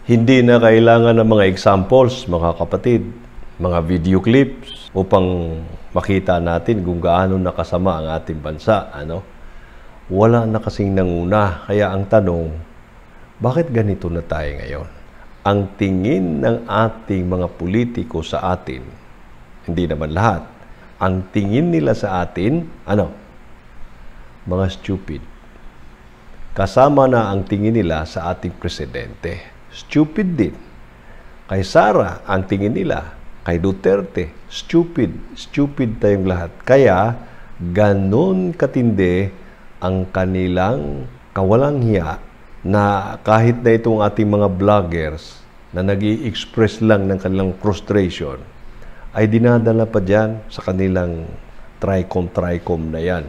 Hindi na kailangan ng mga examples, mga kapatid, mga video clips upang makita natin kung gaano nakasama ang ating bansa. Wala na kasing nanguna. Kaya ang tanong, bakit ganito na tayo ngayon? Ang tingin ng ating mga politiko sa atin, hindi naman lahat, ang tingin nila sa atin, mga stupid. Kasama na ang tingin nila sa ating presidente. Stupid din. Kay Sara, ang tingin nila. Kay Duterte, stupid. Stupid tayong lahat. Kaya, ganon katindi ang kanilang kawalang hiya na kahit na itong ating mga vloggers na nag-i-express lang ng kanilang frustration, ay dinadala pa dyan sa kanilang tricom na yan.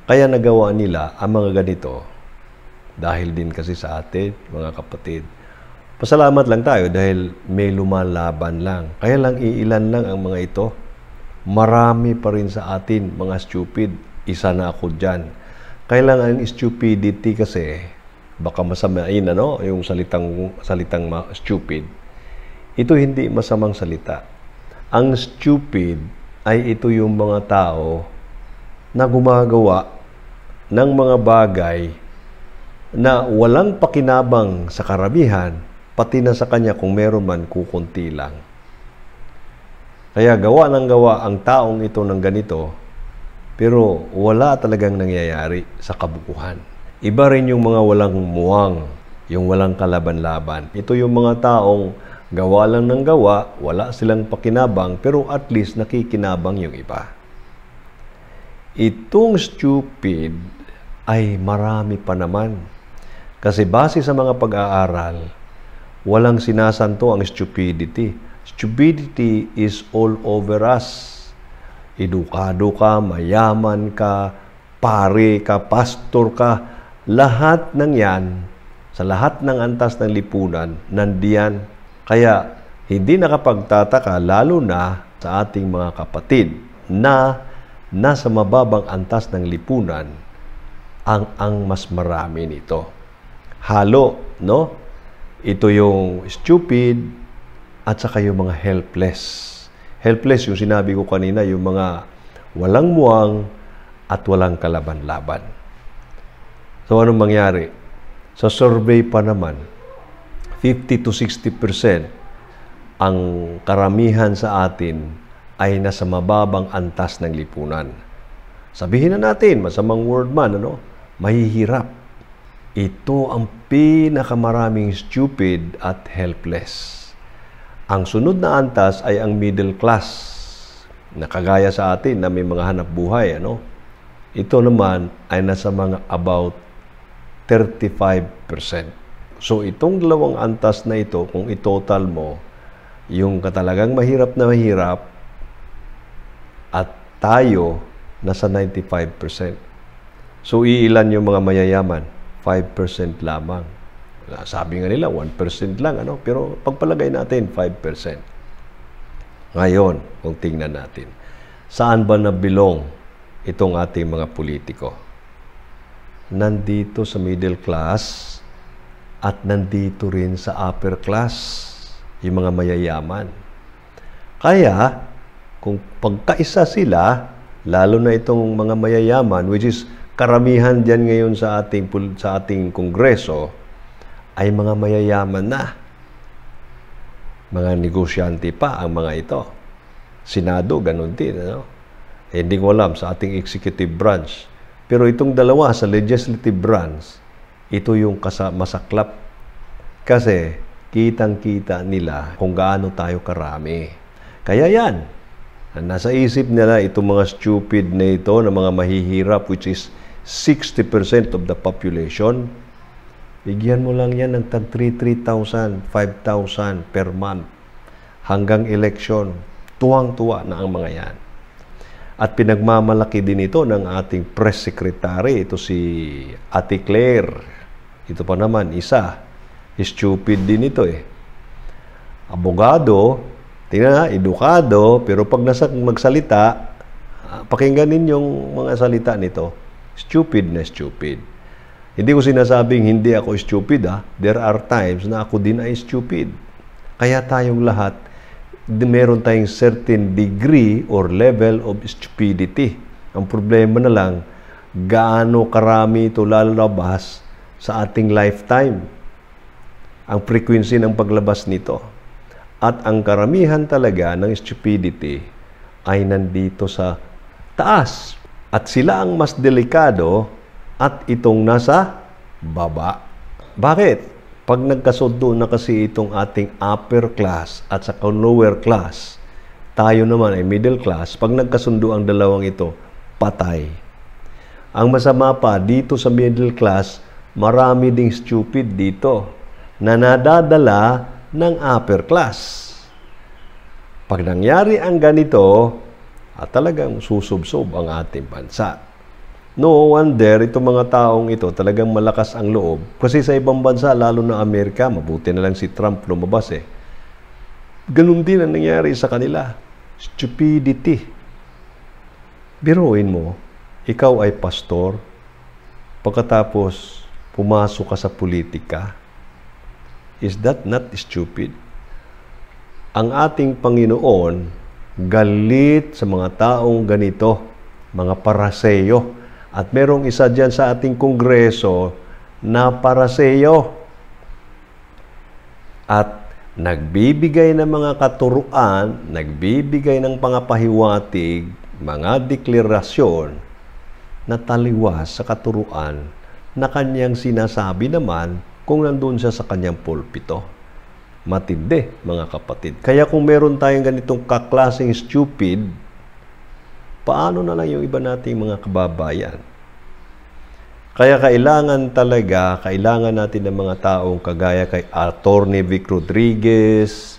Kaya nagawa nila ang mga ganito dahil din kasi sa atin, mga kapatid. Pasalamat lang tayo dahil may lumalaban lang. Kaya lang iilan lang ang mga ito. Marami pa rin sa atin, mga stupid. Isa na ako dyan. Kaya lang ang stupidity kasi, baka masamain, yung salitang stupid. Ito hindi masamang salita. Ang stupid ay ito yung mga tao na gumagawa ng mga bagay na walang pakinabang sa karamihan, pati na sa kanya kung meron man kukunti lang. Kaya gawa ng gawa ang taong ito ng ganito, pero wala talagang nangyayari sa kabuuhan. Iba rin yung mga walang muwang, yung walang kalaban-laban. Ito yung mga taong gawa lang ng gawa, wala silang pakinabang, pero at least nakikinabang yung iba. Itong stupid ay marami pa naman. Kasi base sa mga pag-aaral, walang sinasanto ang stupidity. Stupidity is all over us. Edukado ka, mayaman ka, pare ka, pastor ka, lahat ng yan, sa lahat ng antas ng lipunan, nandiyan. Kaya hindi nakapagtataka, lalo na sa ating mga kapatid, na nasa mababang antas ng lipunan, ang mas marami nito. Halo, Ito yung stupid at saka yung mga helpless. Helpless, yung sinabi ko kanina, yung mga walang muwang at walang kalaban-laban. So, anong mangyari? Sa survey pa naman, 50 to 60% ang karamihan sa atin ay nasa mababang antas ng lipunan. Sabihin na natin, masamang word man, mahihirap. Ito ang pinakamaraming stupid at helpless. Ang sunod na antas ay ang middle class, na kagaya sa atin na may mga hanap buhay. Ito naman ay nasa mga about 35%. So itong dalawang antas na ito, kung itotal mo, yung katalagang mahirap na mahirap at tayo nasa 95%. So iilan yung mga mayayaman? 5% lamang. Sabi nga nila, 1% lang, pero pagpalagay natin, 5%. Ngayon, kung tingnan natin, saan ba nabilong itong ating mga politiko? Nandito sa middle class at nandito rin sa upper class, yung mga mayayaman. Kaya, kung pagkaisa sila, lalo na itong mga mayayaman, which is karamihan dyan ngayon sa ating kongreso, ay mga mayayaman na. Mga negosyante pa ang mga ito. Senado, ganun din. Hindi ko alam sa ating executive branch. Pero itong dalawa sa legislative branch, ito yung masaklap. Kasi kitang-kita nila kung gaano tayo karami. Kaya yan, nasa isip nila itong mga stupid na ito, na mga mahihirap, which is 60% of the population, bigyan mo lang yan ng 3,000, 5,000 per month. Hanggang election, tuwang-tuwa na ang mga yan. At pinagmamalaki din ito ng ating press secretary, ito si Ate Claire. Ito pa naman, isa. Stupid din ito Abogado, tingnan na, edukado, pero pag pakinggan ninyong mga salita nito, stupid na stupid. Hindi ko sinasabing hindi ako stupid, ha. There are times na ako din ay stupid. Kaya tayong lahat, meron tayong certain degree or level of stupidity. Ang problema na lang, gaano karami ito lalabas sa ating lifetime. Ang frequency ng paglabas nito. At ang karamihan talaga ng stupidity ay nandito sa taas. At sila ang mas delikado at itong nasa baba. Bakit? Pag nagkasundo na kasi itong ating upper class at sa lower class, tayo naman ay middle class, pag nagkasundo ang dalawang ito, patay. Ang masama pa, dito sa middle class, marami ding stupid dito na nadadala ng upper class. Pag nangyari ang ganito, talagang susubsob ang ating bansa. No wonder, itong mga taong ito talagang malakas ang loob. Kasi sa ibang bansa, lalo na Amerika, mabuti na lang si Trump lumabas eh. Ganun din ang nangyari sa kanila. Stupidity. Biruin mo, ikaw ay pastor, pagkatapos pumasok ka sa politika. Is that not stupid? Ang ating Panginoon, galit sa mga taong ganito, mga paraseyo. At merong isa dyan sa ating kongreso na paraseyo. At nagbibigay ng mga katuruan, nagbibigay ng pangapahiwatig, mga deklarasyon na taliwas sa katuruan na kanyang sinasabi naman kung nandun siya sa kanyang pulpito. Matindi, mga kapatid. Kaya kung meron tayong ganitong kaklaseng stupid, paano na lang yung iba nating mga kababayan? Kaya kailangan natin ng mga taong kagaya kay Attorney Vic Rodriguez,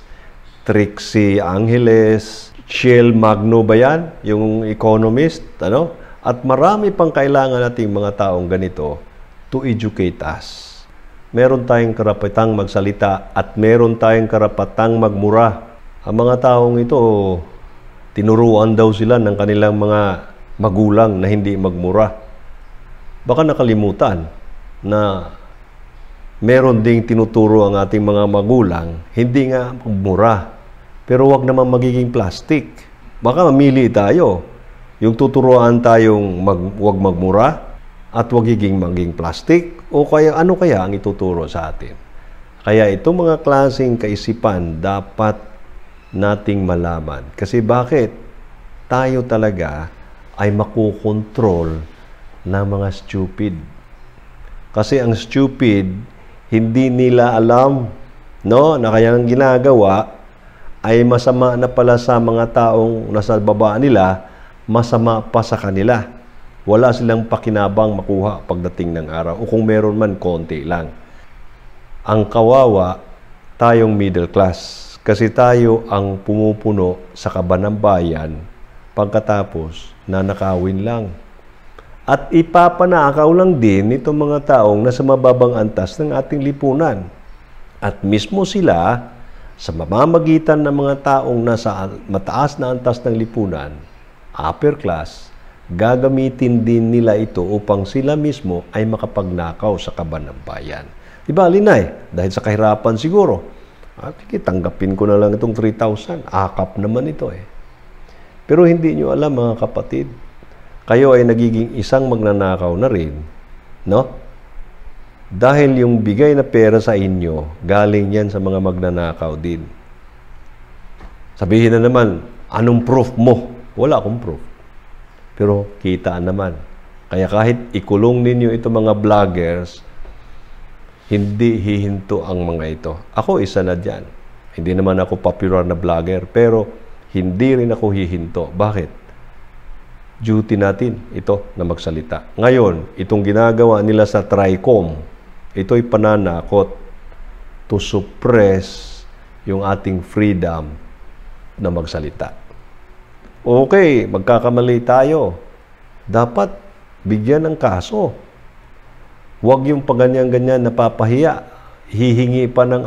Trixie Angeles, Shell Magno ba yan? Yung economist, ano? At marami pang kailangan nating mga taong ganito to educate us. Meron tayong karapatang magsalita at meron tayong karapatang magmura. Ang mga taong ito, tinuruan daw sila ng kanilang mga magulang na hindi magmura. Baka nakalimutan na meron ding tinuturo ang ating mga magulang, hindi nga magmura. Pero wag naman magiging plastic. Baka mamili tayo. Yung tuturuan tayong wag magmura at wag maging plastic o kaya ano kaya ang ituturo sa atin. Kaya itong mga klaseng kaisipan dapat nating malaman. Kasi bakit? Tayo talaga ay makukontrol ng mga stupid. Kasi ang stupid, hindi nila alam, no, na kayang ginagawa ay masama na pala sa mga taong nasa baba nila, masama pa sa kanila. Wala silang pakinabang makuha pagdating ng araw. O kung meron man, konti lang. Ang kawawa, tayong middle class. Kasi tayo ang pumupuno sa kaba ng bayan, pagkatapos nanakawin lang. At ipapanakaw lang din itong mga taong nasa mababang antas ng ating lipunan. At mismo sila, sa mamamagitan ng mga taong nasa mataas na antas ng lipunan, upper class, gagamitin din nila ito upang sila mismo ay makapagnakaw sa kaban ng bayan. Diba, Linay? Dahil sa kahirapan siguro. At tanggapin ko na lang itong 3,000. Akap naman ito eh. Pero hindi nyo alam, mga kapatid, kayo ay nagiging isang magnanakaw na rin, no? Dahil yung bigay na pera sa inyo, galing yan sa mga magnanakaw din. Sabihin na naman, anong proof mo? Wala akong proof. Pero kita naman. Kaya kahit ikulong ninyo ito mga vloggers, hindi hihinto ang mga ito. Ako isa na dyan. Hindi naman ako popular na vlogger, pero hindi rin ako hihinto. Bakit? Duty natin ito na magsalita. Ngayon, itong ginagawa nila sa TRICOM, ito'y pananakot to suppress yung ating freedom na magsalita. Okay, magkakamali tayo. Dapat bigyan ng kaso. Huwag yung paganyan-ganyan napapahiya. Hihingi pa ng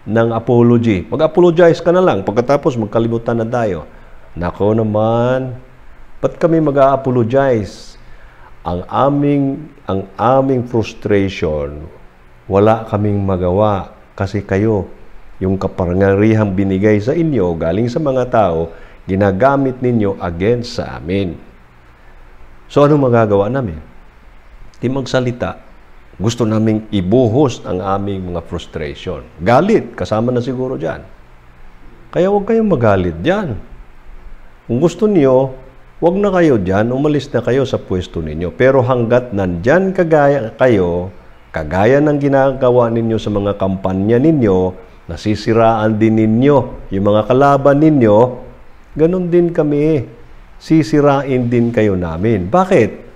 ng apology. Mag-apologize ka na lang. Pagkatapos magkalimutan na tayo. Nako naman, ba't kami mag-a-apologize? Ang aming frustration, wala kaming magawa kasi kayo, yung kapangyarihang binigay sa inyo, galing sa mga tao, ginagamit ninyo against sa amin. So, anong magagawa namin? Di magsalita. Gusto naming ibuhos ang aming mga frustration. Galit, kasama na siguro dyan. Kaya huwag kayong magalit dyan. Kung gusto niyo, huwag na kayo dyan, umalis na kayo sa pwesto ninyo. Pero hanggat nandyan kagaya ng ginagawa ninyo sa mga kampanya ninyo, nasisiraan din ninyo yung mga kalaban ninyo, ganun din kami. Sisirain din kayo namin. Bakit?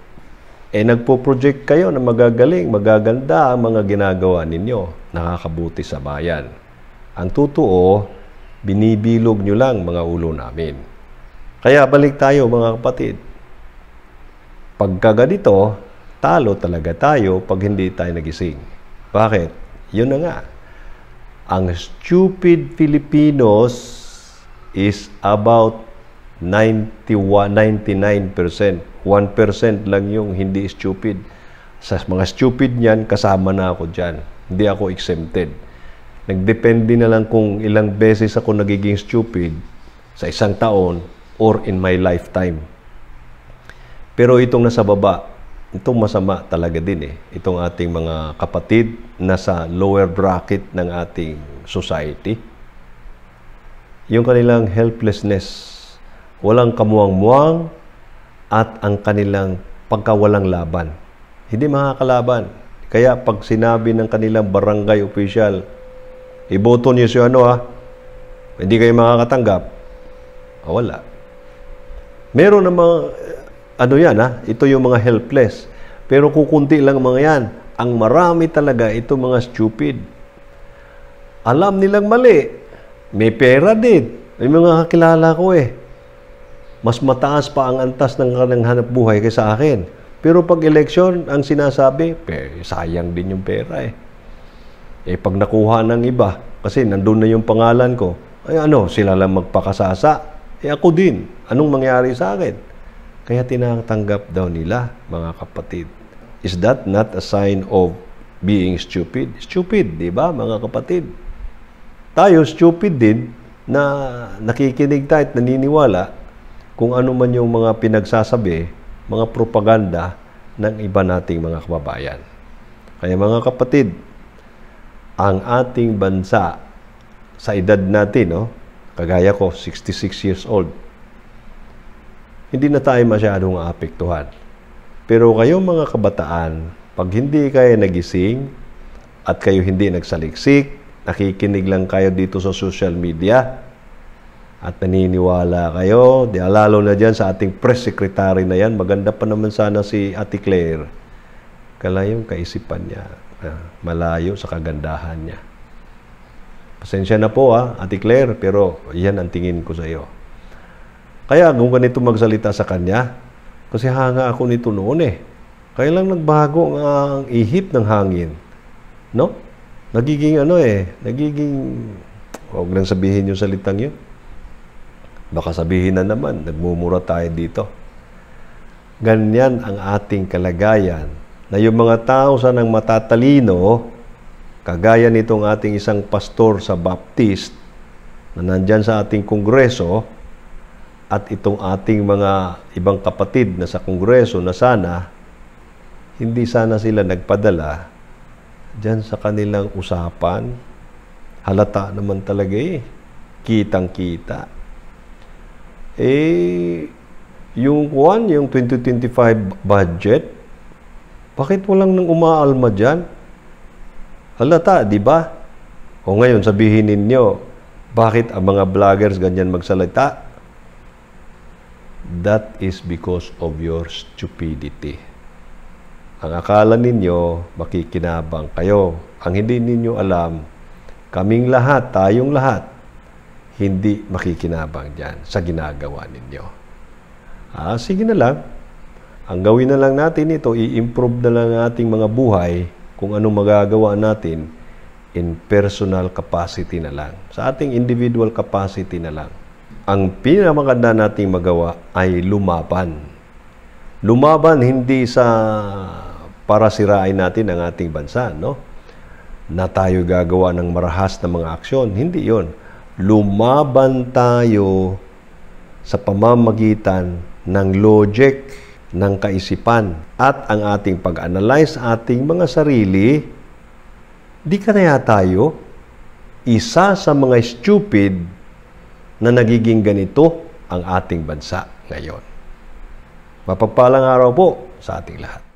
Nagpo-project kayo na magagaling, magaganda ang mga ginagawa ninyo. Nakakabuti sa bayan. Ang totoo, binibilog nyo lang mga ulo namin. Kaya balik tayo mga kapatid. Pagka ganito, talo talaga tayo pag hindi tayo nagising. Bakit? Yun na nga. Ang stupid Filipinos is about 99%. 1% lang yung hindi stupid. Sa mga stupid niyan, kasama na ako dyan. Hindi ako exempted. Nagdepende na lang kung ilang beses ako nagiging stupid sa isang taon or in my lifetime. Pero itong nasa baba, itong masama talaga din eh. Itong ating mga kapatid na sa lower bracket ng ating society. Yung kanilang helplessness, walang kamuang-muang, at ang kanilang pagkawalang laban. Hindi makakalaban. Kaya pag sinabi ng kanilang barangay official, iboto niyo si hindi kayo makakatanggap, wala. Meron namang, ito yung mga helpless. Pero kukunti lang mga yan. Ang marami talaga, ito mga stupid. Alam nilang mali. May pera din. May mga kakilala ko mas mataas pa ang antas ng kanilang hanap buhay kaysa akin. Pero pag eleksyon, ang sinasabi, sayang din yung pera pag nakuha ng iba, kasi nandun na yung pangalan ko, sila lang magpakasasa. Ako din. Anong mangyari sa akin? Kaya tinatanggap daw nila, mga kapatid. Is that not a sign of being stupid? Stupid, di ba, mga kapatid? Tayo, stupid din, na nakikinig tayo at naniniwala kung ano man yung mga pinagsasabi, mga propaganda ng iba nating mga kababayan. Kaya mga kapatid, ang ating bansa sa edad natin, kagaya ko, 66 years old, hindi na tayo masyadong aapektuhan. Pero kayong mga kabataan, pag hindi kayo nagising at kayo hindi nagsaliksik, nakikinig lang kayo dito sa social media, at naniniwala kayo, lalo na dyan sa ating press secretary na yan, maganda pa naman sana si Ate Claire. Kalayong kaisipan niya, malayo sa kagandahan niya. Pasensya na po Ate Claire, pero yan ang tingin ko sa iyo. Kaya kung ganito magsalita sa kanya, kasi hanga ako nito noon Kaya lang nagbago ang ihip ng hangin. No? Nagiging huwag nang sabihin yung salitang yun. Baka sabihin na naman, nagmumura tayo dito. Ganyan ang ating kalagayan, na yung mga tao sanang matatalino, kagaya nitong ating isang pastor sa Baptist, na nandyan sa ating kongreso, at itong ating mga ibang kapatid na sa kongreso na sana, hindi sana sila nagpadala dyan sa kanilang usapan. Halata naman talaga kitang-kita. Yung 2025 budget, bakit walang nang umaalma dyan? Halata, di ba? O ngayon, sabihin ninyo, bakit ang mga vloggers ganyan magsalita? That is because of your stupidity. Ang akala ninyo, makikinabang kayo. Ang hindi ninyo alam, kaming lahat, tayong lahat, hindi makikinabang dyan sa ginagawa ninyo. Sige na lang. Ang gawin na lang natin ito, i-improve na lang ating mga buhay kung anong magagawa natin in personal capacity na lang. Sa ating individual capacity na lang. Ang pinakamaganda nating magawa ay lumaban. Lumaban hindi sa para sirain natin ang ating bansa, no? Na tayo gagawa ng marahas na mga aksyon. Hindi yon. Lumaban tayo sa pamamagitan ng logic, ng kaisipan, at ang ating pag-analyze ating mga sarili. Di kaya tayo isa sa mga stupid na nagiging ganito ang ating bansa ngayon. Mapagpalang araw po sa ating lahat.